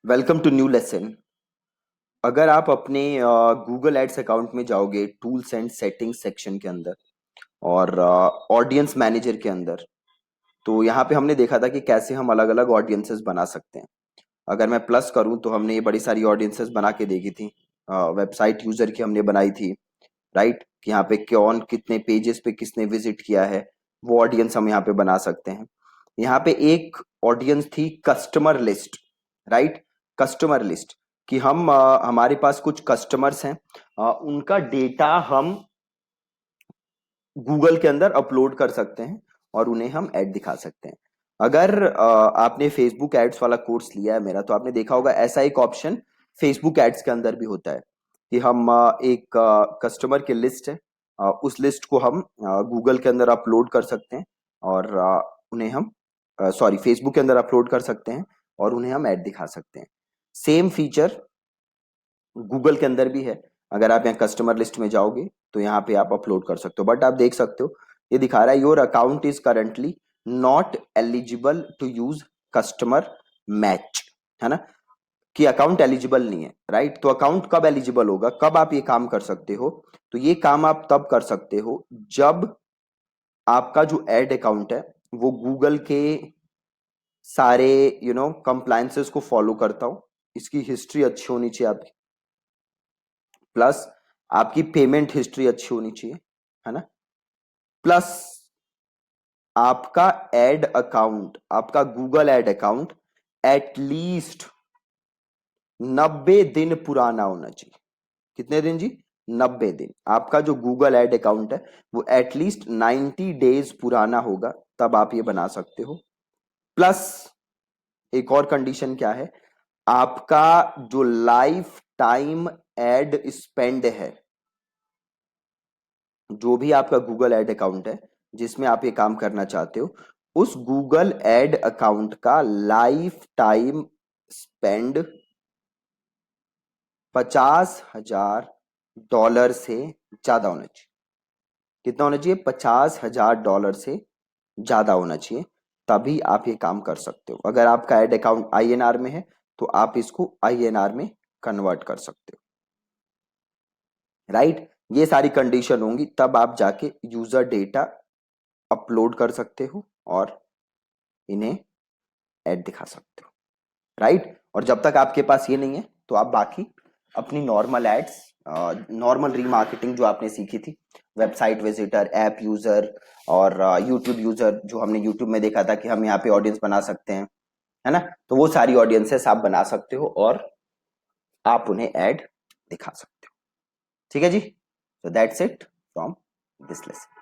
Welcome to new lesson. अगर आप अपने गूगल एड्स अकाउंट में जाओगे टूल्स एंड सेटिंग्स सेक्शन के अंदर और ऑडियंस मैनेजर के अंदर, तो यहाँ पे हमने देखा था कि कैसे हम अलग अलग ऑडियंसेस बना सकते हैं। अगर मैं प्लस करूँ तो हमने ये बड़ी सारी ऑडियंसेस बना के देखी थी। वेबसाइट यूजर की हमने बनाई थी, राइट, कि यहाँ पे कौन कितने पेजेस पे किसने विजिट किया है, वो ऑडियंस हम यहाँ पे बना सकते हैं। यहाँ पे एक ऑडियंस थी customer list, right, customer list, कि हम हमारे पास कुछ कस्टमर्स हैं, उनका डेटा हम गूगल के अंदर अपलोड कर सकते हैं और उन्हें हम ऐड दिखा सकते हैं। अगर आपने फेसबुक एड्स वाला कोर्स लिया है मेरा, तो आपने देखा होगा ऐसा एक ऑप्शन फेसबुक एड्स के अंदर भी होता है कि हम एक कस्टमर की लिस्ट है, उस लिस्ट को हम गूगल के अंदर अपलोड कर सकते हैं और उन्हें हम सॉरी फेसबुक के अंदर अपलोड कर सकते हैं और उन्हें हम ऐड दिखा सकते हैं। सेम फीचर गूगल के अंदर भी है। अगर आप यहाँ कस्टमर लिस्ट में जाओगे तो यहाँ पे आप अपलोड कर सकते हो, बट आप देख सकते हो ये दिखा रहा है your account is currently not eligible to use customer match, है ना, कि अकाउंट एलिजिबल नहीं है, राइट। तो अकाउंट कब एलिजिबल होगा, कब आप ये काम कर सकते हो? तो ये काम आप तब कर सकते हो जब आपका जो एड अकाउंट है वो गूगल के सारे कंप्लायंसेस को फॉलो करता हो, इसकी हिस्ट्री अच्छी होनी चाहिए आपकी, प्लस आपकी पेमेंट हिस्ट्री अच्छी होनी चाहिए, है ना, प्लस आपका एड अकाउंट, आपका गूगल एड अकाउंट एटलीस्ट 90 दिन पुराना होना चाहिए। कितने दिन जी? 90 दिन। आपका जो गूगल एड अकाउंट है वो एटलीस्ट 90 डेज पुराना होगा, तब आप ये बना सकते हो। प्लस एक और कंडीशन क्या है, आपका जो लाइफ टाइम एड स्पेंड है, जो भी आपका गूगल एड अकाउंट है जिसमें आप ये काम करना चाहते हो, उस गूगल एड अकाउंट का लाइफ टाइम स्पेंड $50,000 से ज्यादा होना चाहिए। कितना होना चाहिए? $50,000 से ज्यादा होना चाहिए, तभी आप ये काम कर सकते हो। अगर आपका एड अकाउंट आईएनआर में है तो आप इसको आईएनआर में कन्वर्ट कर सकते हो, राइट। ये सारी कंडीशन होंगी तब आप जाके यूजर डेटा अपलोड कर सकते हो और इन्हें ऐड दिखा सकते हो, राइट। और जब तक आपके पास ये नहीं है तो आप बाकी अपनी नॉर्मल एड्स, नॉर्मल रीमार्केटिंग जो आपने सीखी थी, वेबसाइट विजिटर, ऐप यूजर और यूट्यूब यूजर, जो हमने यूट्यूब में देखा था कि हम यहाँ पे ऑडियंस बना सकते हैं, है ना, तो वो सारी ऑडियंसेस आप बना सकते हो और आप उन्हें ऐड दिखा सकते हो। ठीक है जी, so that's it from this lesson.